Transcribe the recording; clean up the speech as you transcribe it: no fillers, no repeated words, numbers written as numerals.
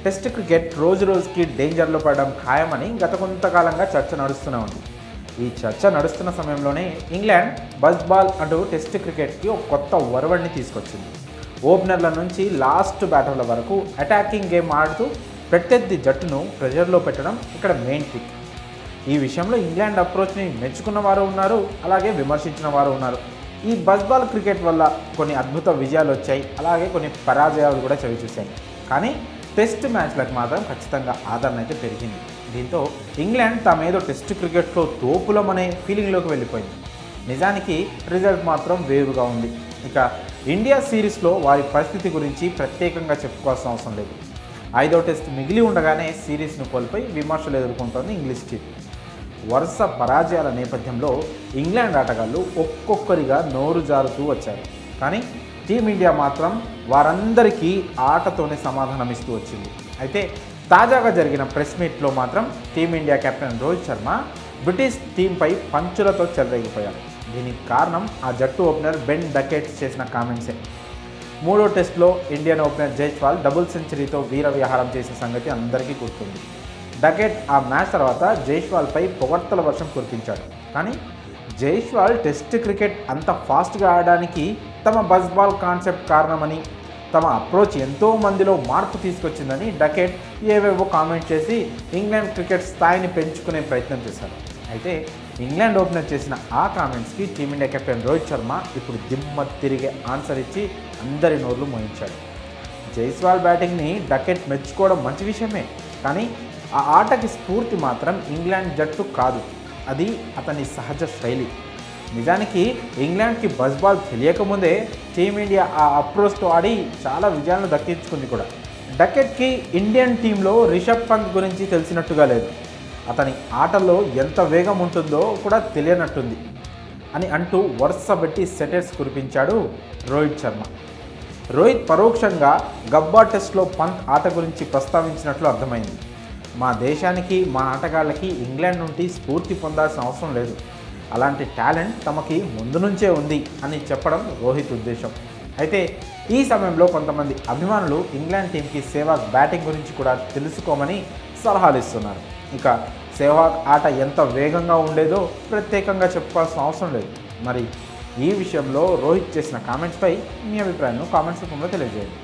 Test cricket రోజు రోజుకి డేంజర్లో పడడం ఖాయమని గత కొంతకాలంగా చర్చ నడుస్తూనే ఉంది. ఈ చర్చ నడుస్తున్న సమయంలోనే ఇంగ్లాండ్ బజ్ బాల్ అంటూ టెస్ట్ క్రికెట్కి ఒక కొత్త ఒరవడిని తీసుకొచ్చింది. ఓపెనర్ల నుంచి లాస్ట్ బ్యాటర్ల వరకు అటాకింగ్ గేమ్ ఆడుతూ ప్రత్యర్థి జట్టును ప్రెజర్లో పెట్టడం ఇక్కడ మెయిన్ ట్రిక్. ఈ విషయంలో ఇంగ్లాండ్ అప్రోచ్ని మెచ్చుకున్న వారు ఉన్నారు, అలాగే విమర్శించిన వారు ఉన్నారు. ఈ బజ్ బాల్ క్రికెట్ వల్ల కొన్ని అద్భుత విజయాలు వచ్చాయి, అలాగే కొన్ని పరాజయాలు కూడా చవిచూశాయి. కానీ టెస్ట్ మ్యాచ్లకు మాత్రం ఖచ్చితంగా ఆదరణ అయితే పెరిగింది. దీంతో ఇంగ్లాండ్ తామేదో టెస్ట్ క్రికెట్లో తోపులమనే ఫీలింగ్లోకి వెళ్ళిపోయింది. నిజానికి రిజల్ట్ మాత్రం వేరుగా ఉంది. ఇక ఇండియా సిరీస్లో వారి పరిస్థితి గురించి ప్రత్యేకంగా చెప్పుకోవాల్సిన అవసరం లేదు. 5వ టెస్ట్ మిగిలి ఉండగానే సిరీస్ను కోల్పోయి విమర్శలు ఎదుర్కొంటోంది ఇంగ్లీష్ టీం. వరుస పరాజయాల నేపథ్యంలో ఇంగ్లాండ్ ఆటగాళ్లు ఒక్కొక్కరిగా నోరు జారుతూ వచ్చారు. కానీ టీమిండియా మాత్రం వారందరికీ ఆటతోనే సమాధానం ఇస్తూ వచ్చింది. అయితే తాజాగా జరిగిన ప్రెస్ మీట్లో మాత్రం team India captain Rohit Sharma British టీంపై పంచులతో చెలరేగిపోయారు. దీనికి కారణం ఆ జట్టు ఓపెనర్ బెన్ డకెట్స్ చేసిన కామెంట్సే. 3వ టెస్ట్లో ఇండియన్ ఓపెనర్ జైస్వాల్ డబుల్ సెంచరీతో వీర విహారం చేసిన సంగతి అందరికీ గుర్తుంది. డకెట్ ఆ మ్యాచ్ తర్వాత జైస్వాల్పై పొగడ్తల వర్షం కురిపించాడు. కానీ జైస్వాల్ టెస్ట్ క్రికెట్ అంత ఫాస్ట్గా ఆడడానికి తమ బజ్ బాల్ కాన్సెప్ట్ కారణమని, తమ అప్రోచ్ ఎంతో మందిలో మార్పు తీసుకొచ్చిందని డకెట్ ఏవేవో కామెంట్ చేసి ఇంగ్లాండ్ క్రికెట్ స్థాయిని పెంచుకునే ప్రయత్నం చేశారు. అయితే ఇంగ్లాండ్ ఓపెనర్ చేసిన ఆ కామెంట్స్కి టీమిండియా కెప్టెన్ రోహిత్ శర్మ ఇప్పుడు దిమ్మ తిరిగే ఆన్సర్ ఇచ్చి అందరి నోర్లు మోయించాడు. జైస్వాల్ బ్యాటింగ్ని డకెట్ మెచ్చుకోవడం మంచి విషయమే, కానీ ఆ ఆటకి స్ఫూర్తి మాత్రం ఇంగ్లాండ్ జట్టు కాదు, అది అతని సహజ శైలి. నిజానికి ఇంగ్లాండ్కి బజ్ బాల్ తెలియకముందే టీమిండియా ఆ అప్రోచ్తో ఆడి చాలా విజయాలను దక్కించుకుంది కూడా. డకెట్కి ఇండియన్ టీంలో రిషబ్ పంత్ గురించి తెలిసినట్టుగా లేదు, అతని ఆటల్లో ఎంత వేగం ఉంటుందో కూడా తెలియనట్టుంది అని అంటూ వరుస పెట్టి సెటర్స్ కురిపించాడు రోహిత్ శర్మ. రోహిత్ పరోక్షంగా గబ్బా టెస్ట్లో పంత్ ఆట గురించి ప్రస్తావించినట్లు అర్థమైంది. మా దేశానికి, మా ఆటగాళ్ళకి ఇంగ్లాండ్ నుండి స్ఫూర్తి పొందాల్సిన అవసరం లేదు, అలాంటి టాలెంట్ తమకి ముందు నుంచే ఉంది అని చెప్పడం రోహిత్ ఉద్దేశం. అయితే ఈ సమయంలో కొంతమంది అభిమానులు ఇంగ్లాండ్ టీంకి సెహ్వాగ్ బ్యాటింగ్ గురించి కూడా తెలుసుకోమని సలహాలు ఇస్తున్నారు. ఇక సెహ్వాగ్ ఆట ఎంత వేగంగా ఉండేదో ప్రత్యేకంగా చెప్పుకోవాల్సిన అవసరం లేదు. మరి ఈ విషయంలో రోహిత్ చేసిన కామెంట్స్పై మీ అభిప్రాయాన్ని కామెంట్స్ రూపంలో తెలియజేయండి.